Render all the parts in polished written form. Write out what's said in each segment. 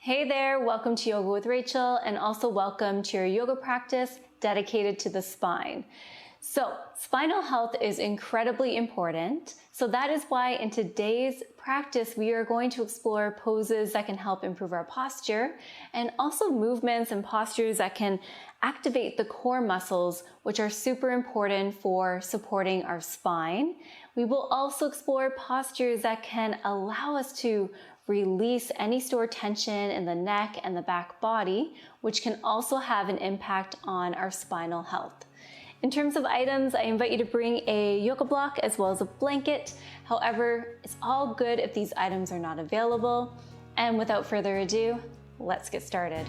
Hey there, welcome to Yoga with Rachel, and also welcome to your yoga practice dedicated to the spine. So, spinal health is incredibly important. So that is why in today's practice, we are going to explore poses that can help improve our posture and also movements and postures that can activate the core muscles, which are super important for supporting our spine. We will also explore postures that can allow us to release any stored tension in the neck and the back body, which can also have an impact on our spinal health. In terms of items, I invite you to bring a yoga block as well as a blanket. However, it's all good if these items are not available. And without further ado, let's get started.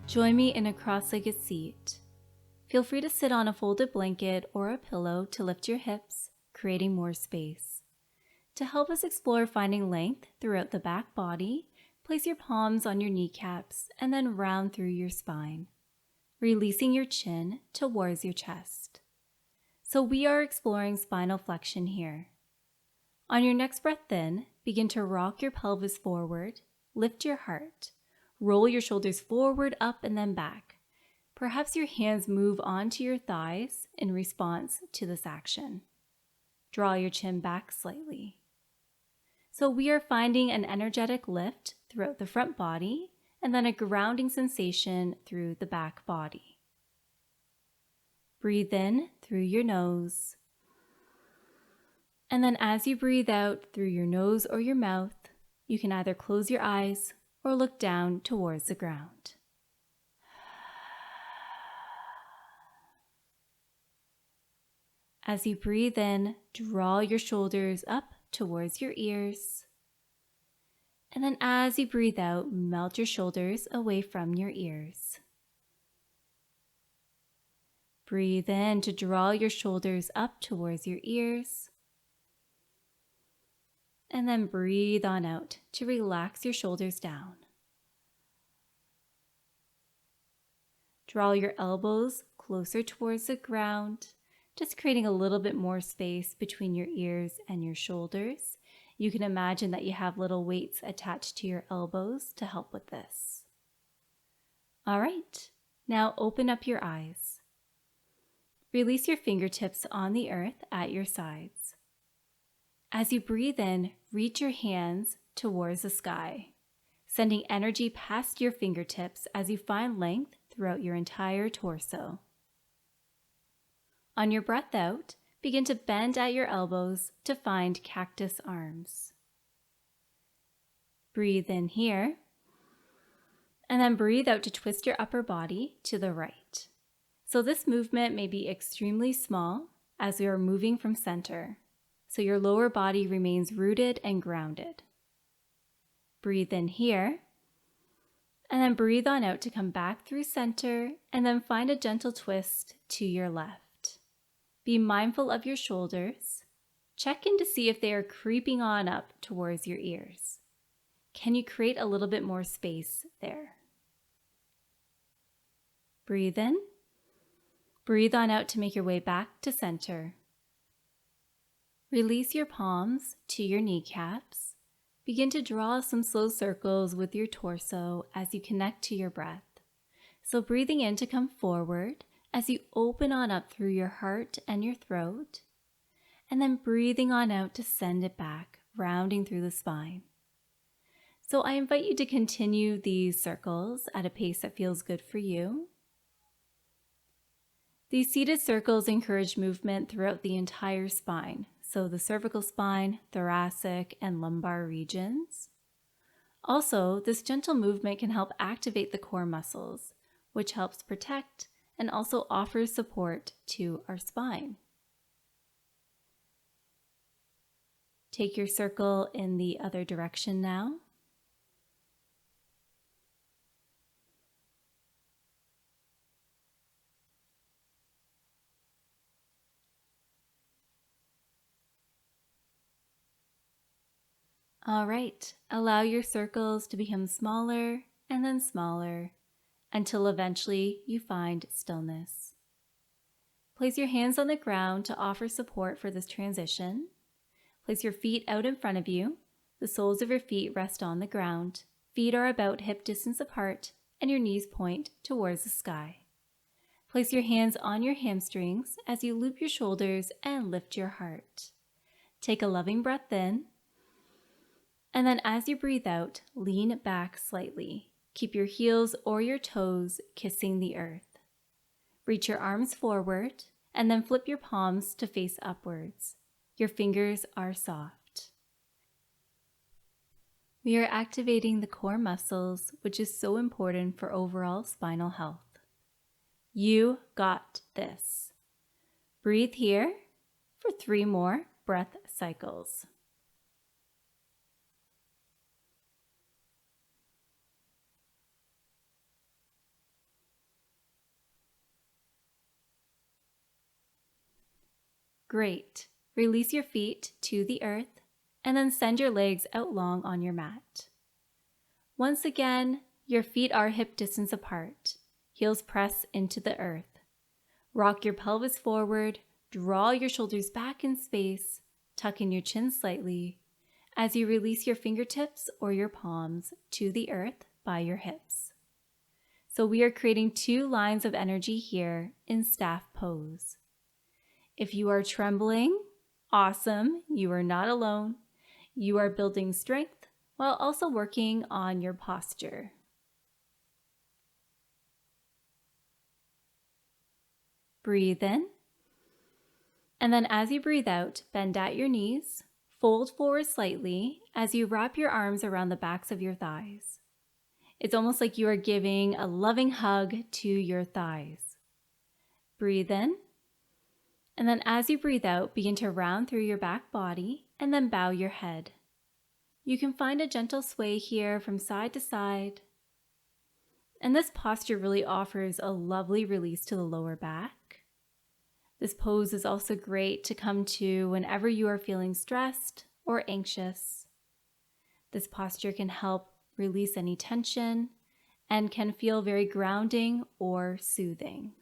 Join me in a cross-legged seat. Feel free to sit on a folded blanket or a pillow to lift your hips, creating more space. To help us explore finding length throughout the back body, place your palms on your kneecaps and then round through your spine, releasing your chin towards your chest. So we are exploring spinal flexion here. On your next breath in, begin to rock your pelvis forward, lift your heart, roll your shoulders forward, up, and then back. Perhaps your hands move onto your thighs in response to this action. Draw your chin back slightly. So we are finding an energetic lift throughout the front body and then a grounding sensation through the back body. Breathe in through your nose. And then as you breathe out through your nose or your mouth, you can either close your eyes or look down towards the ground. As you breathe in, draw your shoulders up towards your ears. And then as you breathe out, melt your shoulders away from your ears. Breathe in to draw your shoulders up towards your ears. And then breathe on out to relax your shoulders down. Draw your elbows closer towards the ground, just creating a little bit more space between your ears and your shoulders. You can imagine that you have little weights attached to your elbows to help with this. All right, now open up your eyes. Release your fingertips on the earth at your sides. As you breathe in, reach your hands towards the sky, sending energy past your fingertips as you find length throughout your entire torso. On your breath out, begin to bend at your elbows to find cactus arms. Breathe in here, and then breathe out to twist your upper body to the right. So this movement may be extremely small as we are moving from center, so your lower body remains rooted and grounded. Breathe in here, and then breathe on out to come back through center, and then find a gentle twist to your left. Be mindful of your shoulders. Check in to see if they are creeping on up towards your ears. Can you create a little bit more space there? Breathe in. Breathe on out to make your way back to center. Release your palms to your kneecaps. Begin to draw some slow circles with your torso as you connect to your breath. So breathing in to come forward as you open on up through your heart and your throat, and then breathing on out to send it back, rounding through the spine. So I invite you to continue these circles at a pace that feels good for you. These seated circles encourage movement throughout the entire spine, so the cervical spine, thoracic, and lumbar regions. Also, this gentle movement can help activate the core muscles, which helps protect and also offers support to our spine. Take your circle in the other direction now. All right, allow your circles to become smaller and then smaller until eventually you find stillness. Place your hands on the ground to offer support for this transition. Place your feet out in front of you, The soles of your feet rest on the ground. Feet are about hip distance apart, and your knees point towards the sky. Place your hands on your hamstrings as you loop your shoulders and lift your heart. Take a loving breath in, and then as you breathe out, lean back slightly. Keep your heels or your toes kissing the earth. Reach your arms forward, and then flip your palms to face upwards. Your fingers are soft. We are activating the core muscles, which is so important for overall spinal health. You got this. Breathe here for 3 more breath cycles. Great. Release your feet to the earth and then send your legs out long on your mat. Once again, your feet are hip distance apart. Heels press into the earth. Rock your pelvis forward, draw your shoulders back in space, tuck in your chin slightly as you release your fingertips or your palms to the earth by your hips. So we are creating 2 lines of energy here in staff pose. If you are trembling, awesome, you are not alone. You are building strength while also working on your posture. Breathe in, and then as you breathe out, bend at your knees, fold forward slightly as you wrap your arms around the backs of your thighs. It's almost like you are giving a loving hug to your thighs. Breathe in, and then as you breathe out, begin to round through your back body and then bow your head. You can find a gentle sway here from side to side. And this posture really offers a lovely release to the lower back. This pose is also great to come to whenever you are feeling stressed or anxious. This posture can help release any tension and can feel very grounding or soothing.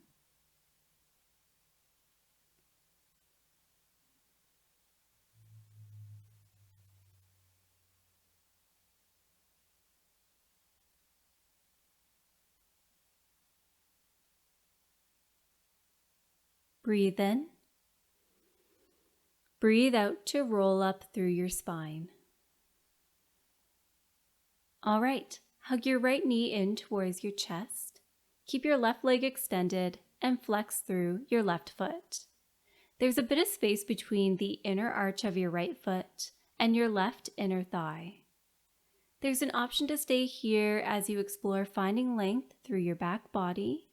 Breathe in. Breathe out to roll up through your spine. All right, hug your right knee in towards your chest. Keep your left leg extended and flex through your left foot. There's a bit of space between the inner arch of your right foot and your left inner thigh. There's an option to stay here as you explore finding length through your back body,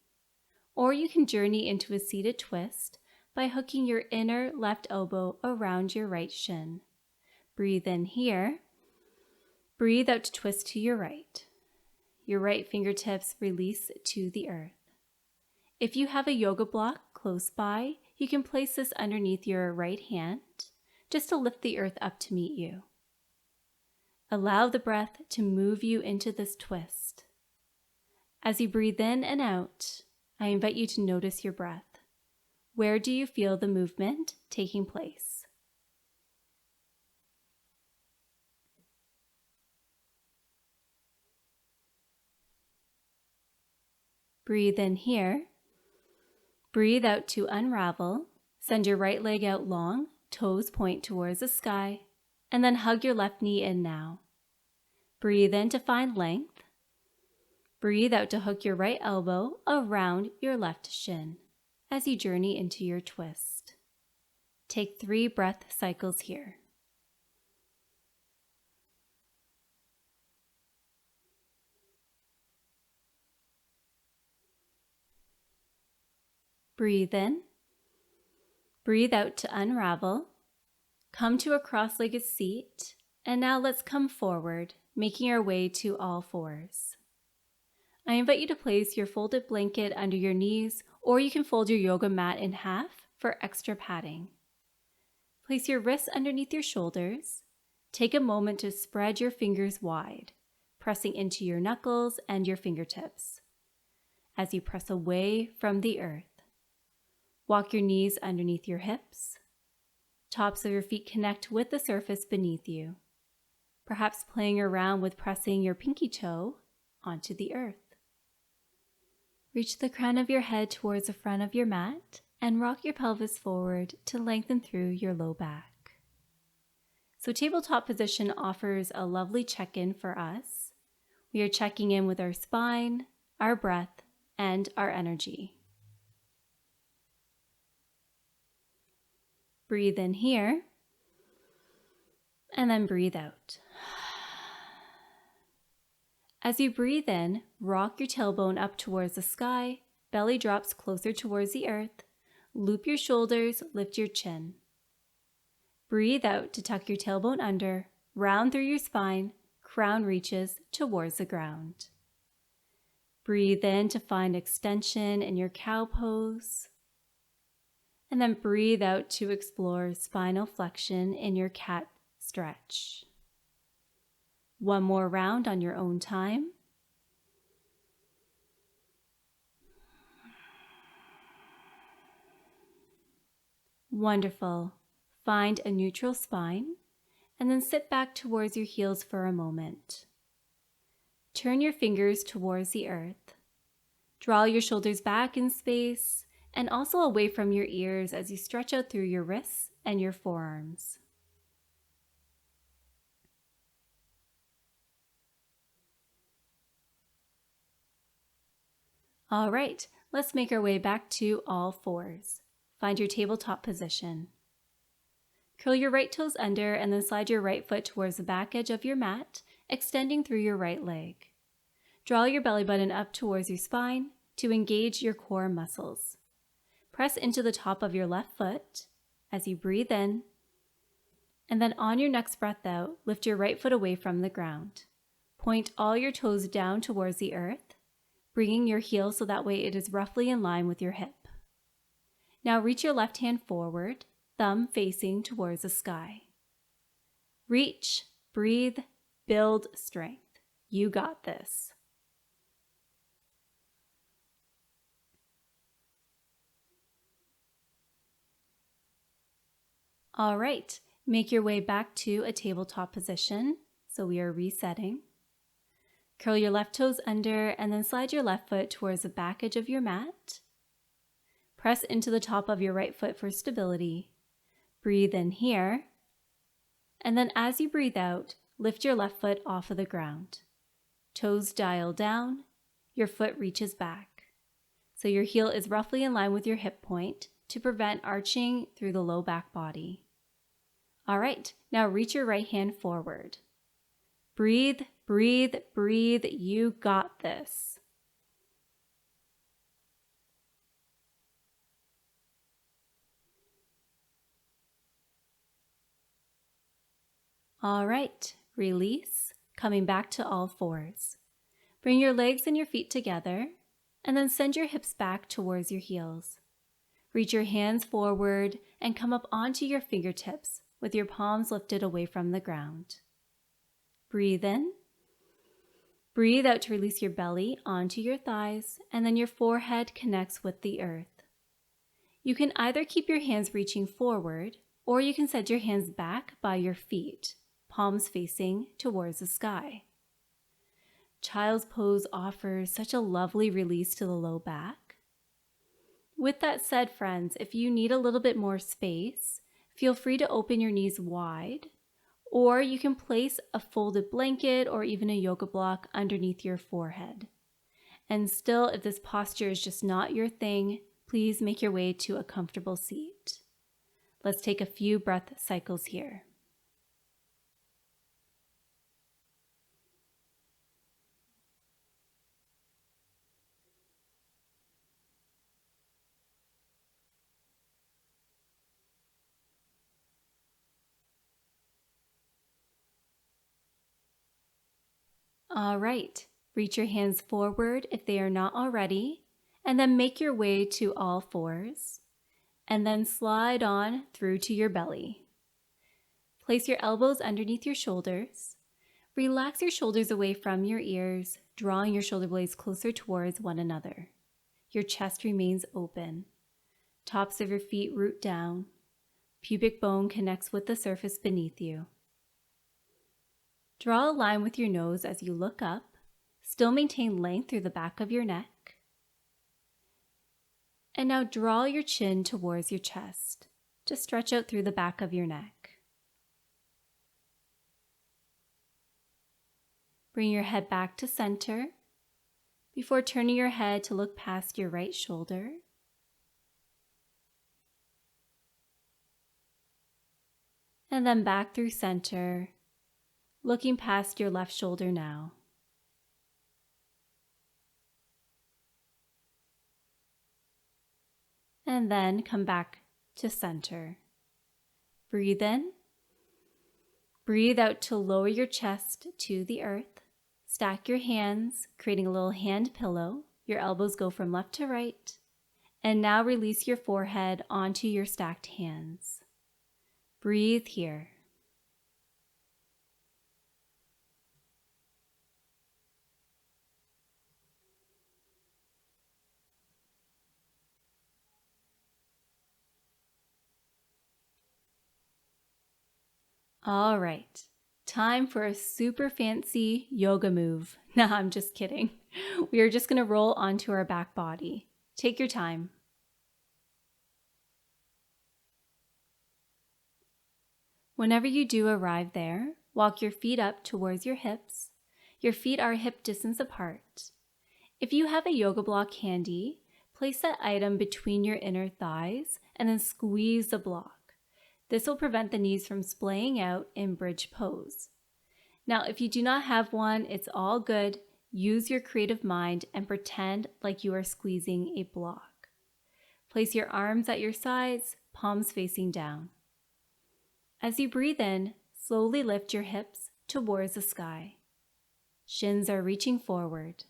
or you can journey into a seated twist by hooking your inner left elbow around your right shin. Breathe in here. Breathe out to twist to your right. Your right fingertips release to the earth. If you have a yoga block close by, you can place this underneath your right hand just to lift the earth up to meet you. Allow the breath to move you into this twist. As you breathe in and out, I invite you to notice your breath. Where do you feel the movement taking place? Breathe in here. Breathe out to unravel. Send your right leg out long, toes point towards the sky, and then hug your left knee in now. Breathe in to find length. Breathe out to hook your right elbow around your left shin as you journey into your twist. Take 3 breath cycles here. Breathe in. Breathe out to unravel. Come to a cross-legged seat, and now let's come forward, making our way to all fours. I invite you to place your folded blanket under your knees, or you can fold your yoga mat in half for extra padding. Place your wrists underneath your shoulders. Take a moment to spread your fingers wide, pressing into your knuckles and your fingertips as you press away from the earth. Walk your knees underneath your hips. Tops of your feet connect with the surface beneath you. perhaps playing around with pressing your pinky toe onto the earth. Reach the crown of your head towards the front of your mat and rock your pelvis forward to lengthen through your low back. So tabletop position offers a lovely check-in for us. We are checking in with our spine, our breath, and our energy. Breathe in here, and then breathe out. As you breathe in, rock your tailbone up towards the sky, belly drops closer towards the earth, loop your shoulders, lift your chin. Breathe out to tuck your tailbone under, round through your spine, crown reaches towards the ground. Breathe in to find extension in your cow pose. And then breathe out to explore spinal flexion in your cat stretch. One more round on your own time. Wonderful. Find a neutral spine and then sit back towards your heels for a moment. Turn your fingers towards the earth. Draw your shoulders back in space and also away from your ears as you stretch out through your wrists and your forearms. All right, let's make our way back to all fours. Find your tabletop position. Curl your right toes under and then slide your right foot towards the back edge of your mat, extending through your right leg. Draw your belly button up towards your spine to engage your core muscles. Press into the top of your left foot as you breathe in, and then on your next breath out, lift your right foot away from the ground. Point all your toes down towards the earth, bringing your heel so that way it is roughly in line with your hip. Now reach your left hand forward, thumb facing towards the sky. Reach, breathe, build strength. You got this. All right, make your way back to a tabletop position. So we are resetting. Curl your left toes under and then slide your left foot towards the back edge of your mat. Press into the top of your right foot for stability. Breathe in here. And then as you breathe out, lift your left foot off of the ground. Toes dial down, your foot reaches back. So your heel is roughly in line with your hip point to prevent arching through the low back body. All right, now reach your right hand forward. Breathe, breathe, breathe. You got this. All right, release, coming back to all fours. Bring your legs and your feet together, and then send your hips back towards your heels. Reach your hands forward and come up onto your fingertips with your palms lifted away from the ground. Breathe in. Breathe out to release your belly onto your thighs, and then your forehead connects with the earth. You can either keep your hands reaching forward, or you can set your hands back by your feet, palms facing towards the sky. Child's pose offers such a lovely release to the low back. With that said, friends, if you need a little bit more space, feel free to open your knees wide, or you can place a folded blanket or even a yoga block underneath your forehead. And still, if this posture is just not your thing, please make your way to a comfortable seat. Let's take a few breath cycles here. All right, reach your hands forward if they are not already, and then make your way to all fours, and then slide on through to your belly. Place your elbows underneath your shoulders. Relax your shoulders away from your ears, drawing your shoulder blades closer towards one another. Your chest remains open. Tops of your feet root down. Pubic bone connects with the surface beneath you. Draw a line with your nose as you look up. Still maintain length through the back of your neck. And now draw your chin towards your chest. Just stretch out through the back of your neck. Bring your head back to center before turning your head to look past your right shoulder. And then back through center, looking past your left shoulder now. And then come back to center. Breathe in. Breathe out to lower your chest to the earth. Stack your hands, creating a little hand pillow. Your elbows go from left to right. And now release your forehead onto your stacked hands. Breathe here. All right, time for a super fancy yoga move. Nah, I'm just kidding. We are just gonna roll onto our back body. Take your time. Whenever you do arrive there, walk your feet up towards your hips. Your feet are hip distance apart. If you have a yoga block handy, place that item between your inner thighs and then squeeze the block. This will prevent the knees from splaying out in bridge pose. Now, if you do not have one, it's all good. Use your creative mind and pretend like you are squeezing a block. Place your arms at your sides, palms facing down. As you breathe in, slowly lift your hips towards the sky. Shins are reaching forward.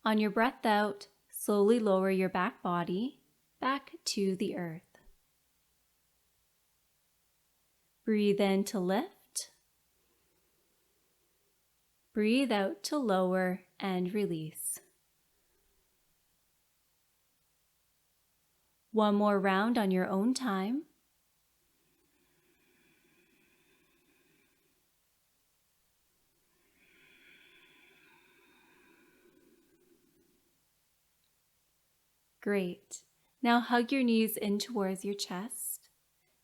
On your breath out, slowly lower your back body back to the earth. Breathe in to lift. Breathe out to lower and release. One more round on your own time. Great. Now hug your knees in towards your chest.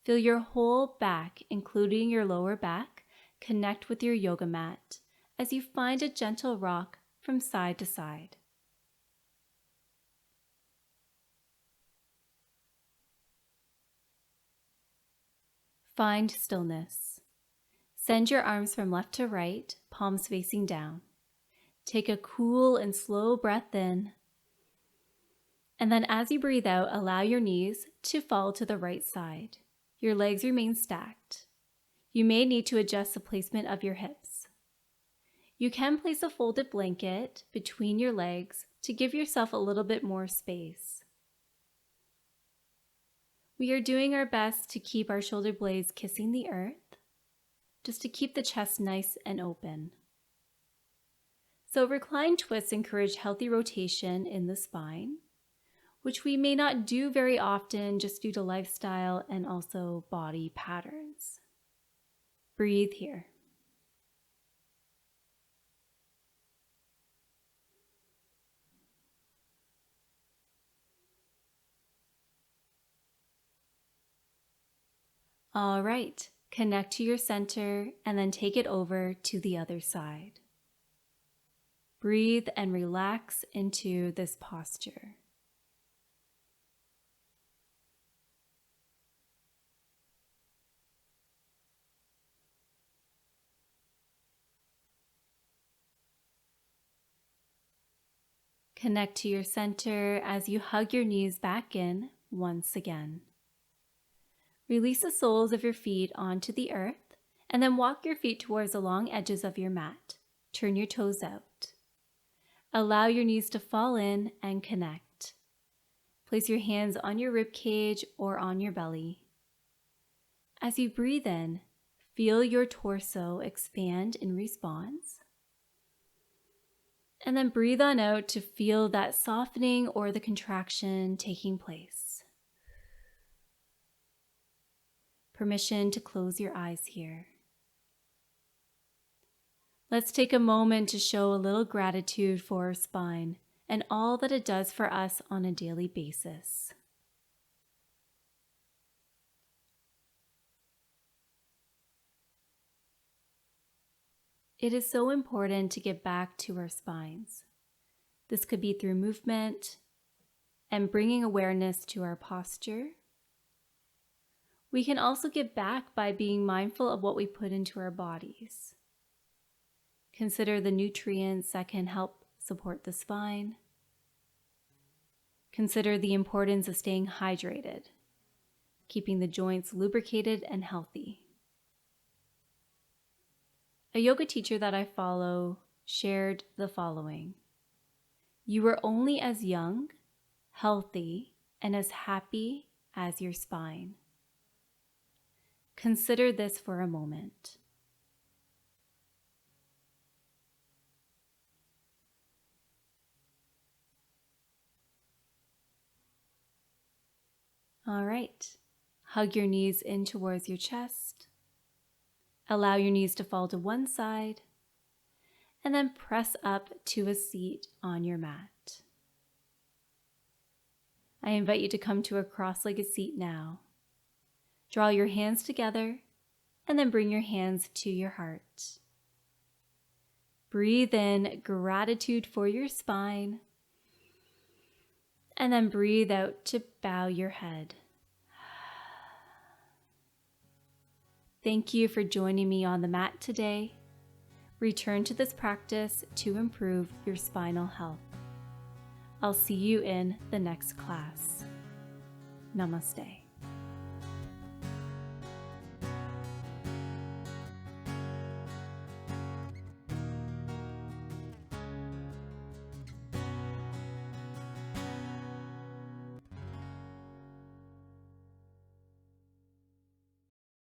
Feel your whole back, including your lower back, connect with your yoga mat as you find a gentle rock from side to side. Find stillness. Send your arms from left to right, palms facing down. Take a cool and slow breath in. And then as you breathe out, allow your knees to fall to the right side. Your legs remain stacked. You may need to adjust the placement of your hips. You can place a folded blanket between your legs to give yourself a little bit more space. We are doing our best to keep our shoulder blades kissing the earth, just to keep the chest nice and open. So reclined twists encourage healthy rotation in the spine, which we may not do very often just due to lifestyle and also body patterns. Breathe here. All right, connect to your center and then take it over to the other side. Breathe and relax into this posture. Connect to your center as you hug your knees back in once again. Release the soles of your feet onto the earth and then walk your feet towards the long edges of your mat. Turn your toes out. Allow your knees to fall in and connect. Place your hands on your rib cage or on your belly. As you breathe in, feel your torso expand in response. And then breathe on out to feel that softening or the contraction taking place. permission to close your eyes here. Let's take a moment to show a little gratitude for our spine and all that it does for us on a daily basis. It is so important to get back to our spines. This could be through movement and bringing awareness to our posture. We can also get back by being mindful of what we put into our bodies. Consider the nutrients that can help support the spine. Consider the importance of staying hydrated, keeping the joints lubricated and healthy. A yoga teacher that I follow shared the following: "You are only as young, healthy, and as happy as your spine." Consider this for a moment. All right, hug your knees in towards your chest. Allow your knees to fall to one side, and then press up to a seat on your mat. I invite you to come to a cross-legged seat now. Draw your hands together, and then bring your hands to your heart. Breathe in gratitude for your spine, and then breathe out to bow your head. Thank you for joining me on the mat today. Return to this practice to improve your spinal health. I'll see you in the next class. Namaste.